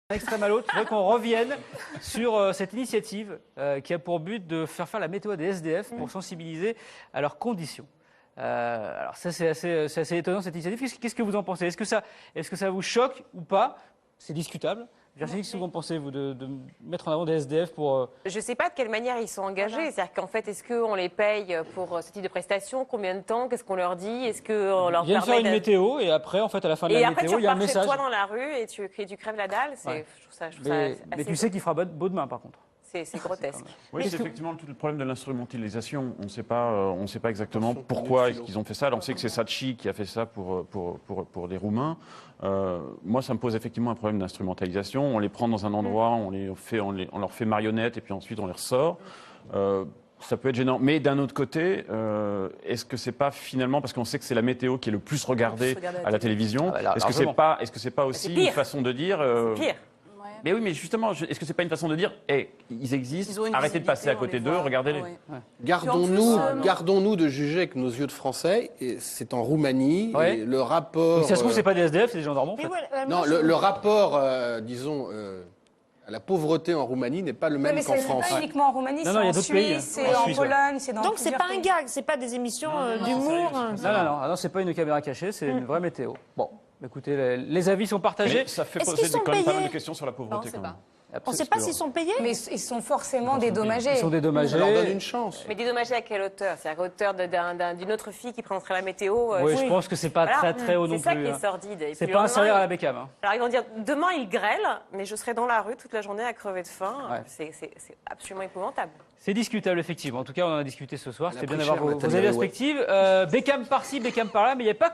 Un extrême à l'autre, je voudrais qu'on revienne sur cette initiative qui a pour but de faire la météo des SDF pour sensibiliser à leurs conditions. Alors ça, c'est assez étonnant cette initiative. Qu'est-ce que vous en pensez? Est-ce que ça vous choque ou pas? C'est discutable. Virginie, qu'est-ce que vous en pensez, vous, de mettre en avant des SDF pour... Je ne sais pas de quelle manière ils sont engagés. C'est-à-dire qu'en fait, est-ce qu'on les paye pour ce type de prestations? Combien de temps? Qu'est-ce qu'on leur dit? Est-ce qu'on leur Ils viennent faire une météo et après, en fait, à la fin de la météo, il y a un message. Et après, tu repars chez toi dans la rue et tu crèves la dalle. Ouais. Je trouve ça mais tu sais qu'il fera beau demain, par contre. C'est grotesque. Oui, c'est effectivement tout le problème de l'instrumentalisation. On ne sait pas exactement pourquoi ils ont fait ça. Alors, on sait que c'est Saatchi qui a fait ça pour les Roumains. Moi, ça me pose effectivement un problème d'instrumentalisation. On les prend dans un endroit, on leur fait marionnettes et puis ensuite on les ressort. Ça peut être gênant. Mais d'un autre côté, est-ce que c'est pas finalement, parce qu'on sait que c'est la météo qui est le plus regardée à la télévision, est-ce que c'est pas aussi une façon de dire... C'est pire. Mais oui, mais justement, est-ce que c'est pas une façon de dire, ils existent, arrêtez de passer à côté d'eux, regardez-les. Ouais. Gardons-nous de juger avec nos yeux de Français. C'est en Roumanie. Ouais. Et le rapport. Mais si ça se trouve, c'est pas des SDF, c'est des gendarmes. En fait. Non, le rapport, disons, à la pauvreté en Roumanie n'est pas le même qu'en France. C'est pas uniquement en Roumanie, c'est en Suisse, c'est en Pologne, c'est dans Donc c'est pas un gag, c'est pas des émissions d'humour. Non, c'est pas une caméra cachée, c'est une vraie météo. Bon, écoutez, les avis sont partagés. Mais ça fait Est-ce poser qu'ils sont quand même pas mal payés de questions sur la pauvreté. Quand même. On ne sait pas s'ils sont payés. Mais ils sont forcément dédommagés. Ils sont dédommagés. On leur donne une chance. Mais dédommagés à quelle hauteur? C'est à hauteur d'une autre fille qui présenterait la météo. Oui, je pense que c'est pas très haut non plus. C'est ça qui est sordide. C'est pas un salaire à la Beckham. Hein. Alors ils vont dire, demain il grêle, mais je serai dans la rue toute la journée à crever de faim. Ouais. C'est absolument épouvantable. C'est discutable, effectivement. En tout cas, on en a discuté ce soir. C'était bien pris d'avoir cher, vos Nathalie avis Arouet. respectifs. Beckham par-ci, Beckham par-là, mais il n'y a pas